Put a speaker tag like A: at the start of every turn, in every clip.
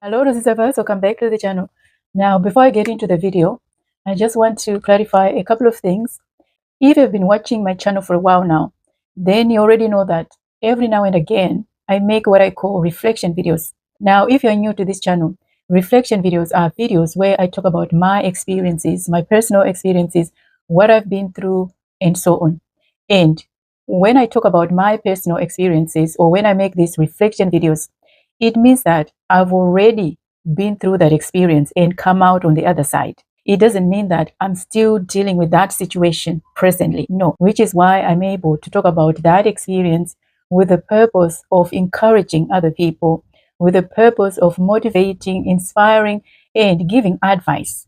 A: Hello, Resithrive. Welcome back to the channel. Now, before I get into the video, I just want to clarify a couple of things. If you've been watching my channel for a while now, then you already know that every now and again, I make what I call reflection videos. Now, if you're new to this channel, reflection videos are videos where I talk about my experiences, my personal experiences, what I've been through, and so on. And when I talk about my personal experiences or when I make these reflection videos, it means that I've already been through that experience and come out on the other side. It doesn't mean that I'm still dealing with that situation presently. No, which is why I'm able to talk about that experience with the purpose of encouraging other people, with the purpose of motivating, inspiring, and giving advice,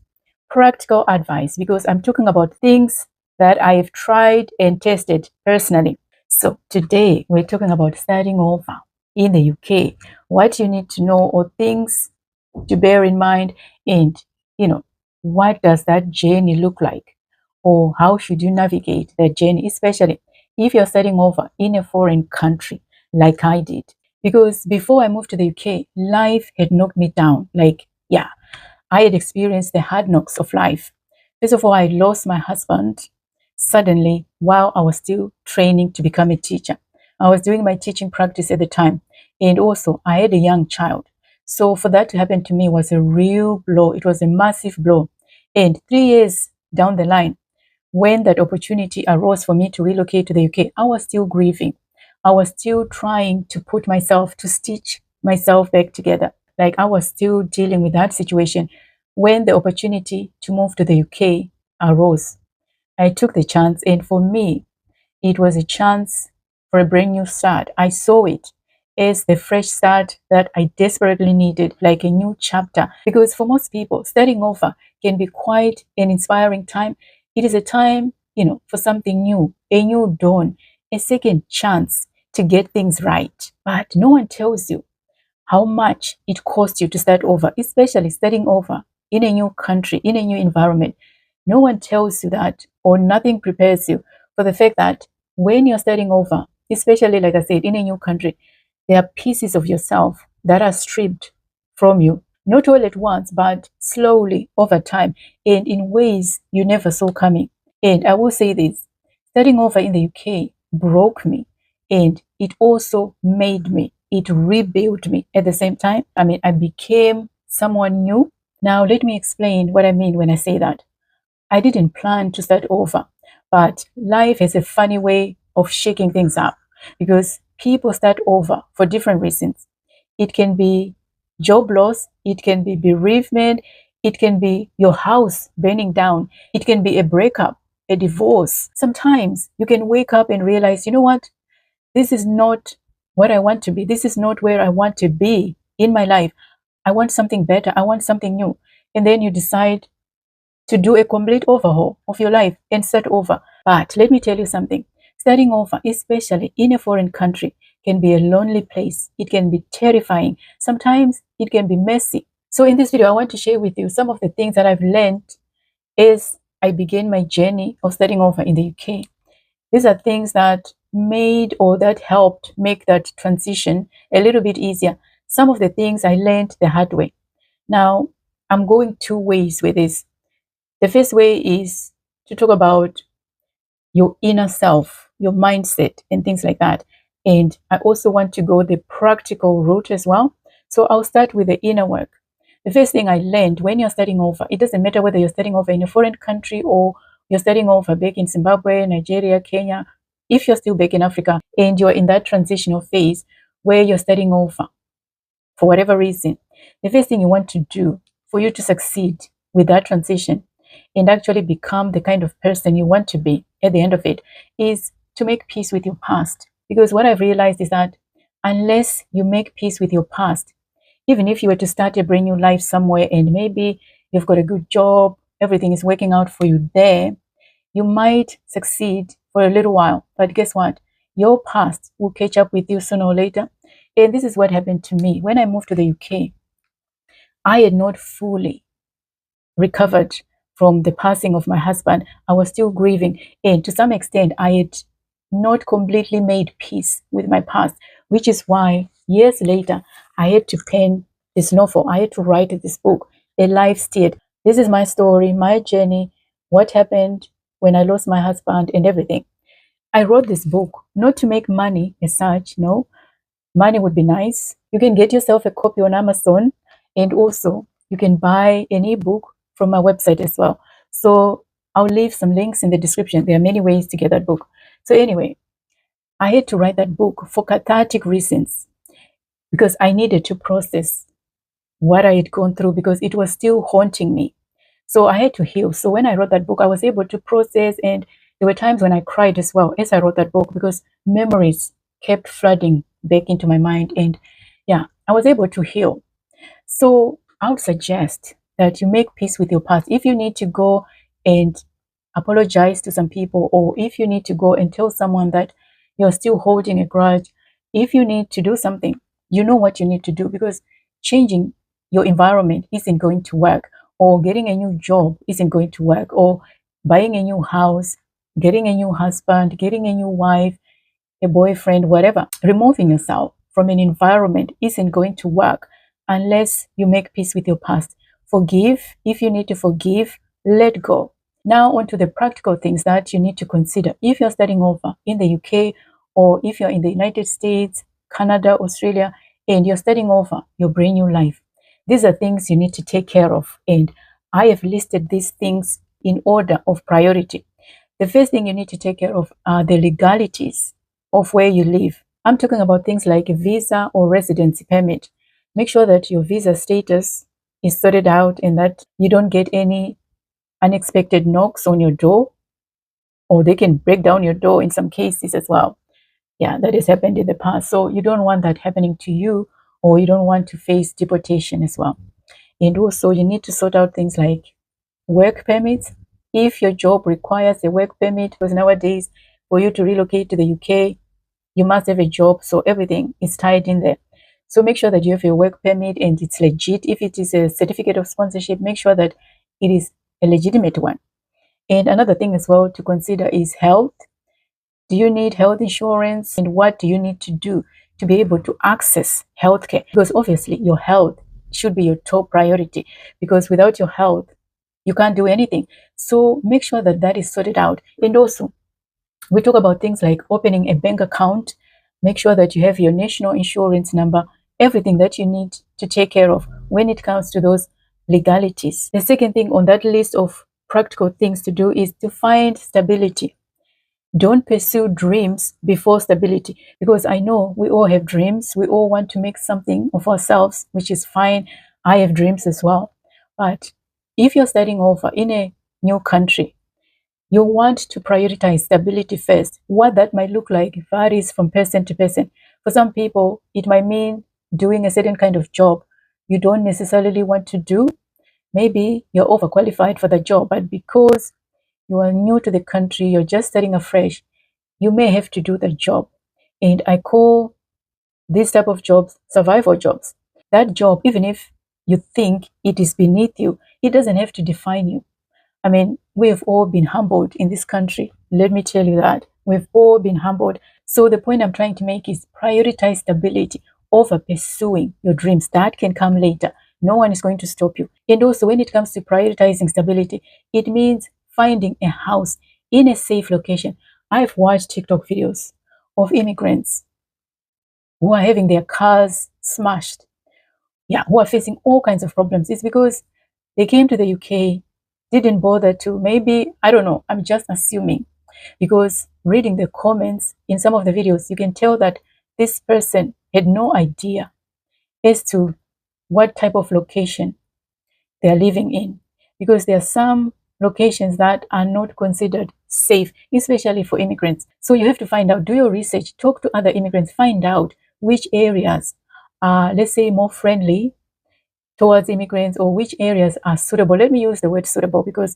A: practical advice, because I'm talking about things that I have tried and tested personally. So today we're talking about starting over in the UK, what you need to know or things to bear in mind, and what does that journey look like, or how should you navigate that journey, especially if you're starting over in a foreign country like I did. Because before I moved to the UK, life had knocked me down. I had experienced the hard knocks of life. First of all, I lost my husband suddenly while I was still training to become a teacher. I was doing my teaching practice at the time, and also I had a young child. So for that to happen to me was a real blow. It was a massive blow. And 3 years down the line, when that opportunity arose for me to relocate to the UK, I was still grieving. I was still trying to put myself, to stitch myself back together. Like I was still dealing with that situation when the opportunity to move to the UK arose. I took the chance, and for me, it was a chance for a brand new start. I saw it as the fresh start that I desperately needed, like a new chapter. Because for most people, starting over can be quite an inspiring time. It is a time, for something new, a new dawn, a second chance to get things right. But no one tells you how much it costs you to start over, especially starting over in a new country, in a new environment. No one tells you that, or nothing prepares you for the fact that when you're starting over, especially like I said, in a new country, there are pieces of yourself that are stripped from you, not all at once, but slowly over time and in ways you never saw coming. And I will say this, starting over in the UK broke me, and it also made me, it rebuilt me at the same time. I mean, I became someone new. Now, let me explain what I mean when I say that. I didn't plan to start over, but life has a funny way of shaking things up because people start over for different reasons. It can be job loss, it can be bereavement, it can be your house burning down, it can be a breakup, a divorce. Sometimes you can wake up and realize, you know what? This is not what I want to be. This is not where I want to be in my life. I want something better. I want something new. And then you decide to do a complete overhaul of your life and start over. But let me tell you something. Starting over, especially in a foreign country, can be a lonely place. It can be terrifying. Sometimes it can be messy. So in this video, I want to share with you some of the things that I've learned as I began my journey of starting over in the UK. These are things that made or that helped make that transition a little bit easier. Some of the things I learned the hard way. Now, I'm going two ways with this. The first way is to talk about your inner self, your mindset, and things like that. And I also want to go the practical route as well. So I'll start with the inner work. The first thing I learned when you're starting over, it doesn't matter whether you're starting over in a foreign country or you're starting over back in Zimbabwe, Nigeria, Kenya. If you're still back in Africa and you're in that transitional phase where you're starting over for whatever reason, the first thing you want to do for you to succeed with that transition and actually become the kind of person you want to be at the end of it is to make peace with your past. Because what I've realized is that unless you make peace with your past, even if you were to start a brand new life somewhere and maybe you've got a good job, everything is working out for you there, you might succeed for a little while. But guess what? Your past will catch up with you sooner or later. And this is what happened to me. When I moved to the UK, I had not fully recovered from the passing of my husband. I was still grieving. And to some extent, I had not completely made peace with my past, which is why years later, I had to pen the snowfall. I had to write this book, a life steered. This is my story, my journey, what happened when I lost my husband and everything. I wrote this book not to make money as such, no. Money would be nice. You can get yourself a copy on Amazon, and also you can buy an ebook from my website as well. So I'll leave some links in the description. There are many ways to get that book. So anyway, I had to write that book for cathartic reasons because I needed to process what I had gone through because it was still haunting me. So I had to heal. So when I wrote that book, I was able to process, and there were times when I cried as well as I wrote that book because memories kept flooding back into my mind. And yeah, I was able to heal. So I would suggest that you make peace with your past. If you need to go and apologize to some people, or if you need to go and tell someone that you're still holding a grudge, if you need to do something, you know what you need to do, because changing your environment isn't going to work, or getting a new job isn't going to work, or buying a new house, getting a new husband, getting a new wife, a boyfriend, whatever. Removing yourself from an environment isn't going to work unless you make peace with your past. Forgive if you need to forgive, let go. Now, on to the practical things that you need to consider if you're starting over in the UK, or if you're in the United States, Canada, Australia, and you're starting over your brand new life. These are things you need to take care of, and I have listed these things in order of priority. The first thing you need to take care of are the legalities of where you live. I'm talking about things like a visa or residency permit. Make sure that your visa status is sorted out and that you don't get any unexpected knocks on your door, or they can break down your door in some cases as well. Yeah, that has happened in the past. So you don't want that happening to you, or you don't want to face deportation as well. And also, you need to sort out things like work permits. If your job requires a work permit, because nowadays, for you to relocate to the UK, you must have a job. So everything is tied in there. So make sure that you have your work permit and it's legit. If it is a certificate of sponsorship, make sure that it is a legitimate one. And another thing as well to consider is health. Do you need health insurance? And what do you need to do to be able to access healthcare? Because obviously your health should be your top priority, because without your health, you can't do anything. So make sure that that is sorted out. And also, we talk about things like opening a bank account. Make sure that you have your national insurance number, everything that you need to take care of when it comes to those legalities. The second thing on that list of practical things to do is to find stability. Don't pursue dreams before stability, because I know we all have dreams. We all want to make something of ourselves, which is fine. I have dreams as well. But if you're starting over in a new country, you want to prioritize stability first. What that might look like varies from person to person. For some people, it might mean doing a certain kind of job you don't necessarily want to do. Maybe you're overqualified for the job, but because you are new to the country, you're just starting afresh, you may have to do the job. And I call this type of jobs survival jobs. That job, even if you think it is beneath you, it doesn't have to define you. I mean, we've all been humbled in this country. Let me tell you that. We've all been humbled. So the point I'm trying to make is prioritize stability over pursuing your dreams. That can come later. No one is going to stop you. And also, when it comes to prioritizing stability, it means finding a house in a safe location. I've watched TikTok videos of immigrants who are having their cars smashed. Yeah, who are facing all kinds of problems. It's because they came to the UK, didn't bother to, maybe, I don't know, I'm just assuming, because reading the comments in some of the videos, you can tell that this person had no idea as to what type of location they are living in, because there are some locations that are not considered safe, especially for immigrants. So you have to find out, do your research, talk to other immigrants, find out which areas are, let's say, more friendly towards immigrants, or which areas are suitable. Let me use the word suitable, because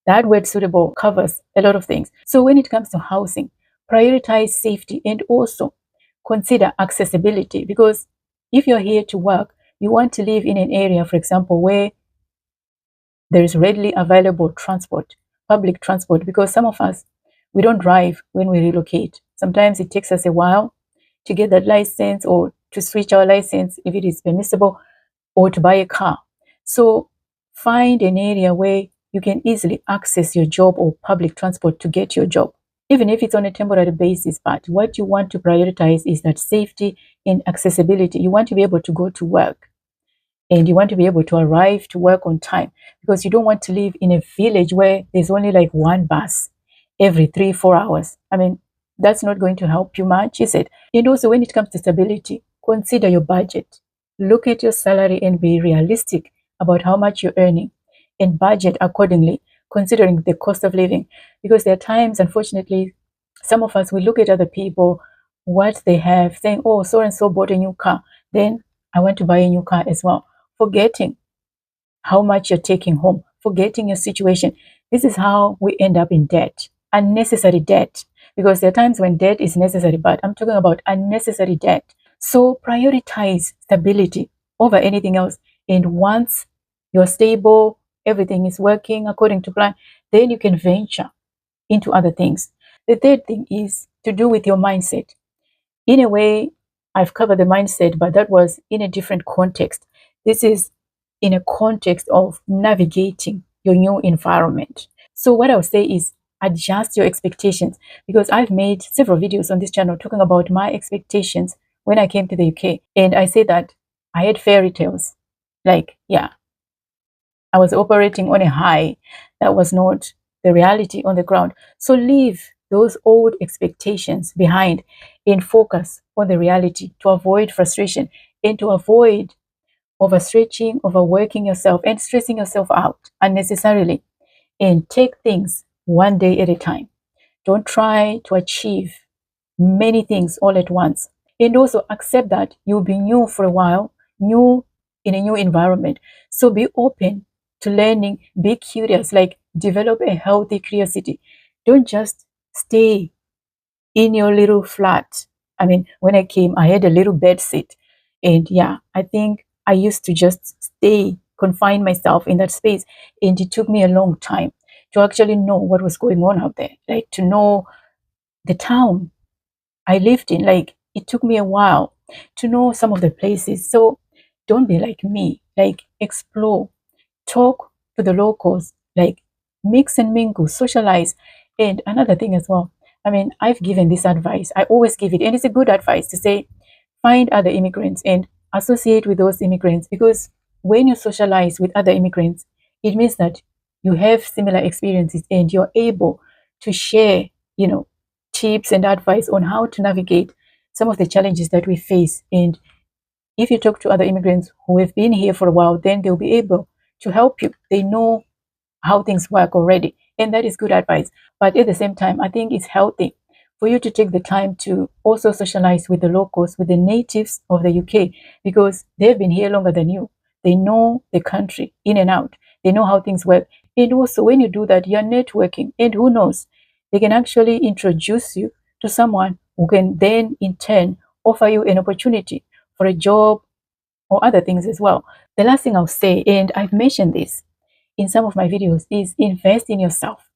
A: that word suitable covers a lot of things. So when it comes to housing, prioritize safety and also consider accessibility, because if you're here to work, you want to live in an area, for example, where there is readily available transport, public transport, because some of us, we don't drive when we relocate. Sometimes it takes us a while to get that license or to switch our license if it is permissible. or to buy a car. So find an area where you can easily access your job or public transport to get your job, even if it's on a temporary basis. But what you want to prioritize is that safety and accessibility. You want to be able to go to work, and you want to be able to arrive to work on time, because you don't want to live in a village where there's only like one bus every 3-4 hours. I mean, that's not going to help you much, is it? And also, when it comes to stability, consider your budget. Look at your salary and be realistic about how much you're earning, and budget accordingly, considering the cost of living. Because there are times, unfortunately, some of us, we look at other people, what they have, saying, oh, so and so bought a new car, then I want to buy a new car as well, forgetting how much you're taking home, forgetting your situation. This is how we end up in debt, unnecessary debt, because there are times when debt is necessary, but I'm talking about unnecessary debt. So prioritize stability over anything else. And once you're stable, everything is working according to plan, then you can venture into other things. The third thing is to do with your mindset. In a way, I've covered the mindset, but that was in a different context. This is in a context of navigating your new environment. So what I would say is adjust your expectations, because I've made several videos on this channel talking about my expectations when I came to the UK. And I say that I had fairy tales. Like, yeah, I was operating on a high that was not the reality on the ground. So leave those old expectations behind and focus on the reality to avoid frustration and to avoid overstretching, overworking yourself and stressing yourself out unnecessarily. And take things one day at a time. Don't try to achieve many things all at once. And also accept that you'll be new for a while, new in a new environment. So be open to learning, be curious, like develop a healthy curiosity. Don't just stay in your little flat. I mean, when I came, I had a little bed seat. And yeah, I think I used to just stay, confine myself in that space. And it took me a long time to actually know what was going on out there, like to know the town I lived in. Like, it took me a while to know some of the places. So don't be like me, like explore, talk to the locals, like mix and mingle, socialize. And another thing as well, I mean, I've given this advice, I always give it, and it's a good advice to say, find other immigrants and associate with those immigrants, because when you socialize with other immigrants, it means that you have similar experiences and you're able to share, you know, tips and advice on how to navigate some of the challenges that we face. And if you talk to other immigrants who have been here for a while, then they'll be able to help you. They know how things work already, and that is good advice. But at the same time, I think it's healthy for you to take the time to also socialize with the locals, with the natives of the UK, because they've been here longer than you. They know the country in and out. They know how things work. And also, when you do that, you're networking. And who knows, they can actually introduce you to someone who can then, in turn, offer you an opportunity for a job or other things as well. The last thing I'll say, and I've mentioned this in some of my videos, is invest in yourself.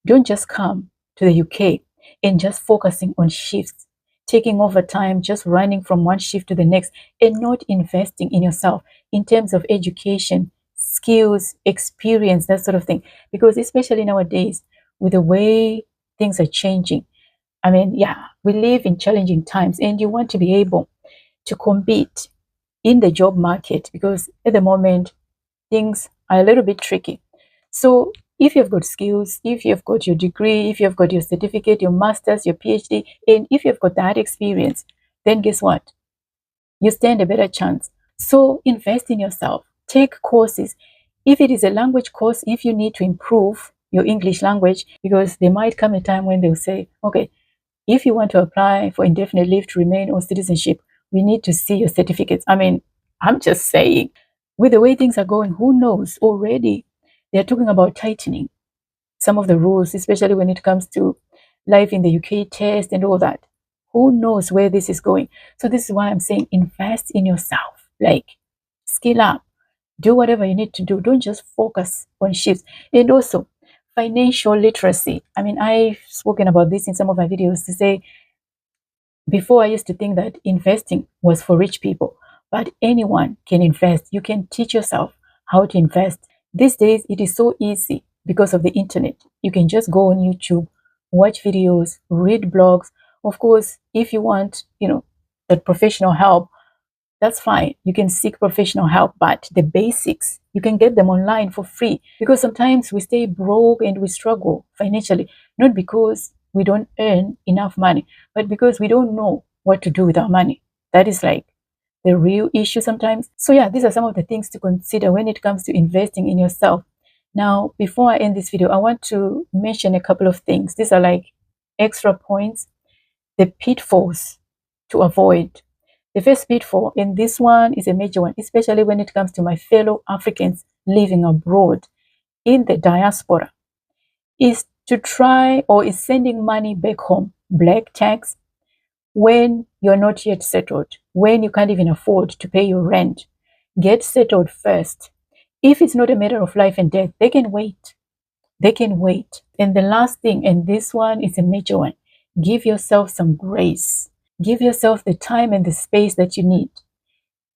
A: Don't just come to the UK and just focusing on shifts, taking over time, just running from one shift to the next, and not investing in yourself in terms of education, skills, experience, that sort of thing. Because especially nowadays, with the way things are changing, I mean, yeah, we live in challenging times, and you want to be able to compete in the job market, because at the moment, things are a little bit tricky. So if you've got skills, if you've got your degree, if you've got your certificate, your master's, your PhD, and if you've got that experience, then guess what? You stand a better chance. So invest in yourself. Take courses. If it is a language course, if you need to improve your English language, because there might come a time when they'll say, okay, if you want to apply for indefinite leave to remain or citizenship, we need to see your certificates. I mean, I'm just saying, with the way things are going, who knows? Already they're talking about tightening some of the rules, especially when it comes to life in the UK test and all that. Who knows where this is going? So this is why I'm saying invest in yourself, like skill up, do whatever you need to do. Don't just focus on shifts. And also financial literacy. I mean, I've spoken about this in some of my videos to say, before I used to think that investing was for rich people, but anyone can invest. You can teach yourself how to invest. These days, it is so easy because of the internet. You can just go on YouTube, watch videos, read blogs. Of course, if you want, that professional help, that's fine. You can seek professional help, but the basics, you can get them online for free, because sometimes we stay broke and we struggle financially, not because we don't earn enough money, but because we don't know what to do with our money. That is like the real issue sometimes. So yeah, these are some of the things to consider when it comes to investing in yourself. Now, before I end this video, I want to mention a couple of things. These are like extra points, the pitfalls to avoid. The first pitfall, and this one is a major one, especially when it comes to my fellow Africans living abroad in the diaspora, is to try, or is sending money back home, black tax, when you're not yet settled, when you can't even afford to pay your rent. Get settled first. If it's not a matter of life and death, they can wait. They can wait. And the last thing, and this one is a major one, give yourself some grace. Give yourself the time and the space that you need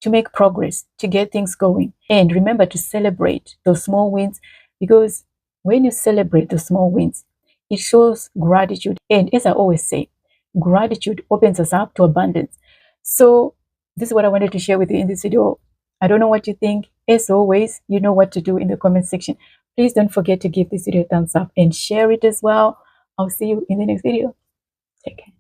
A: to make progress, to get things going. And remember to celebrate those small wins, because when you celebrate those small wins, it shows gratitude. And as I always say, gratitude opens us up to abundance. So this is what I wanted to share with you in this video. I don't know what you think. As always, you know what to do in the comment section. Please don't forget to give this video a thumbs up and share it as well. I'll see you in the next video. Take care.